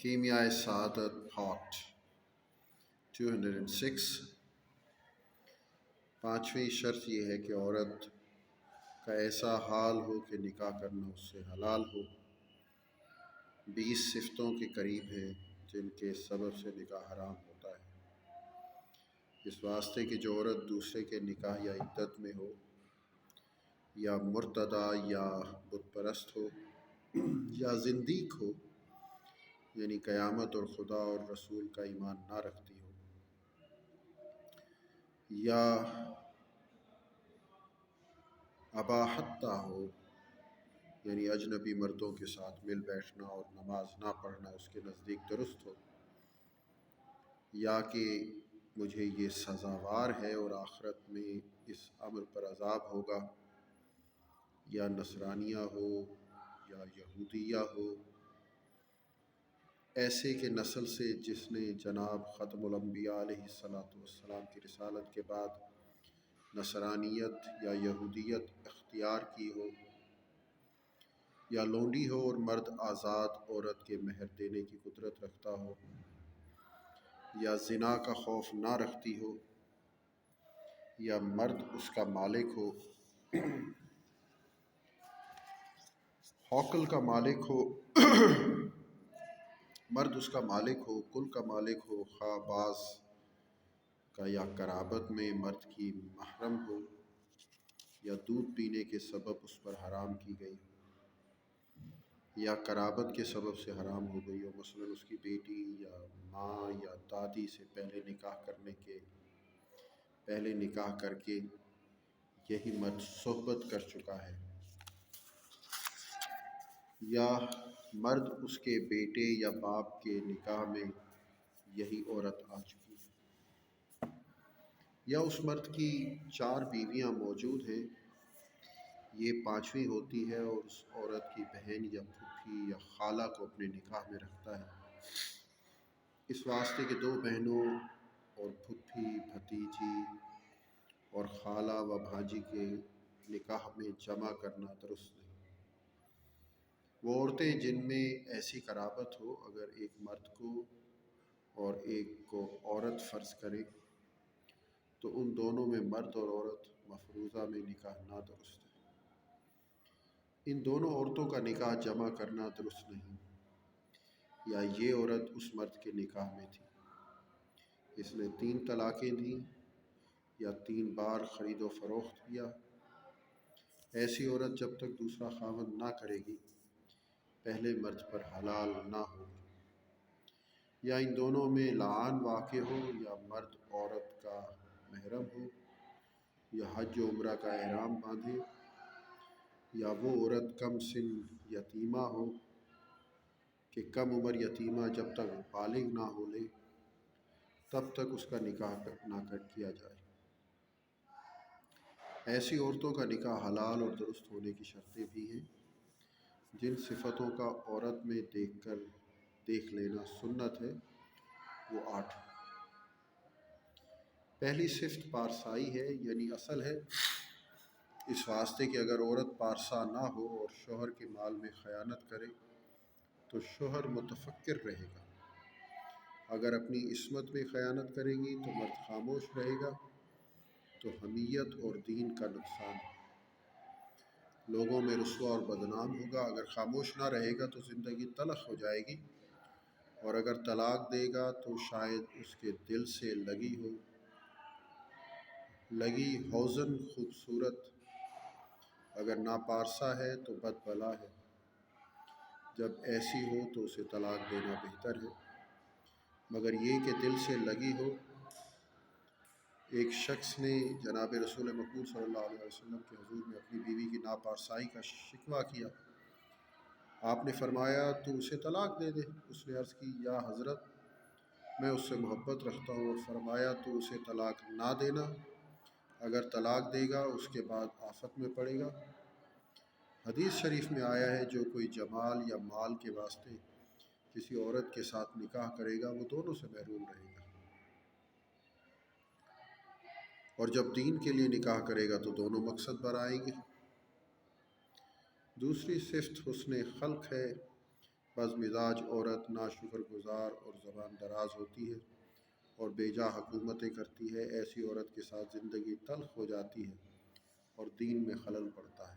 کیمیائے سعادت پارٹ 206۔ پانچویں شرط یہ ہے کہ عورت کا ایسا حال ہو کہ نکاح کرنا اس سے حلال ہو۔ 20 صفتوں کے قریب ہیں جن کے سبب سے نکاح حرام ہوتا ہے، اس واسطے کہ جو عورت دوسرے کے نکاح یا عدت میں ہو، یا مرتدہ یا بت پرست ہو، یا زندیق ہو، یعنی قیامت اور خدا اور رسول کا ایمان نہ رکھتی ہو، یا اباحتہ ہو، یعنی اجنبی مردوں کے ساتھ مل بیٹھنا اور نماز نہ پڑھنا اس کے نزدیک درست ہو، یا کہ مجھے یہ سزاوار ہے اور آخرت میں اس امر پر عذاب ہوگا، یا نصرانیہ ہو یا یہودیہ ہو، ایسے کہ نسل سے جس نے جناب ختم الانبیاء علیہ السلام کی رسالت کے بعد نصرانیت یا یہودیت اختیار کی ہو، یا لونڈی ہو اور مرد آزاد عورت کے مہر دینے کی قدرت رکھتا ہو، یا زنا کا خوف نہ رکھتی ہو، یا مرد اس کا مالک ہو، حوقل کا مالک ہو، مرد اس کا مالک ہو، کل کا مالک ہو، خواہ باز کا یا قرابت میں مرد کی محرم ہو، یا دودھ پینے کے سبب اس پر حرام کی گئی، یا قرابت کے سبب سے حرام ہو گئی ہو، مثلاً اس کی بیٹی یا ماں یا دادی سے پہلے نکاح کر کے یہی مرد صحبت کر چکا ہے، یا مرد اس کے بیٹے یا باپ کے نکاح میں یہی عورت آ چکی ہے، یا اس مرد کی 4 بیویاں موجود ہیں، یہ 5ویں ہوتی ہے اور اس عورت کی بہن یا پھوپھی یا خالہ کو اپنے نکاح میں رکھتا ہے، اس واسطے کہ 2 بہنوں اور پھوپھی، بھتیجی اور خالہ و بھانجی کے نکاح میں جمع کرنا درست نہیں۔ وہ عورتیں جن میں ایسی قرابت ہو، اگر ایک مرد کو اور ایک کو عورت فرض کرے تو ان دونوں میں مرد اور عورت مفروضہ میں نکاح نہ درست ہے۔ ان دونوں عورتوں کا نکاح جمع کرنا درست نہیں، یا یہ عورت اس مرد کے نکاح میں تھی، اس نے 3 طلاقیں دیں یا 3 بار خرید و فروخت کیا، ایسی عورت جب تک دوسرا خاوند نہ کرے گی پہلے مرد پر حلال نہ ہوگی، یا ان دونوں میں لعان واقع ہو، یا مرد عورت کا محرم ہو، یا حج و عمرہ کا احرام باندھے، یا وہ عورت کم سن یتیمہ ہو کہ کم عمر یتیمہ جب تک بالغ نہ ہو لے تب تک اس کا نکاح نہ کیا جائے۔ ایسی عورتوں کا نکاح حلال اور درست ہونے کی شرطیں بھی ہیں، جن صفتوں کا عورت میں دیکھ لینا سنت ہے، وہ 8۔ پہلی صفت پارسائی ہے، یعنی اصل ہے، اس واسطے کہ اگر عورت پارسا نہ ہو اور شوہر کے مال میں خیانت کرے تو شوہر متفکر رہے گا، اگر اپنی عصمت میں خیانت کرے گی تو مرد خاموش رہے گا، تو حمیت اور دین کا نقصان ہے، لوگوں میں رسوا اور بدنام ہوگا، اگر خاموش نہ رہے گا تو زندگی تلخ ہو جائے گی، اور اگر طلاق دے گا تو شاید اس کے دل سے لگی حوزن خوبصورت، اگر ناپارسا ہے تو بد بلا ہے، جب ایسی ہو تو اسے طلاق دینا بہتر ہے، مگر یہ کہ دل سے لگی ہو۔ ایک شخص نے جناب رسول مقبول صلی اللہ علیہ وسلم کے حضور میں اپنی بیوی کی ناپارسائی کا شکوہ کیا، آپ نے فرمایا تو اسے طلاق دے دے۔ اس نے عرض کی یا حضرت میں اس سے محبت رکھتا ہوں، اور فرمایا تو اسے طلاق نہ دینا، اگر طلاق دے گا اس کے بعد آفت میں پڑے گا۔ حدیث شریف میں آیا ہے جو کوئی جمال یا مال کے واسطے کسی عورت کے ساتھ نکاح کرے گا وہ دونوں سے محروم رہے گا، اور جب دین کے لیے نکاح کرے گا تو دونوں مقصد پر آئیں گے۔ دوسری صفت حسن خلق ہے، بس مزاج عورت ناشکر گزار اور زبان دراز ہوتی ہے اور بیجا حکومتیں کرتی ہے، ایسی عورت کے ساتھ زندگی تلخ ہو جاتی ہے اور دین میں خلل پڑتا ہے۔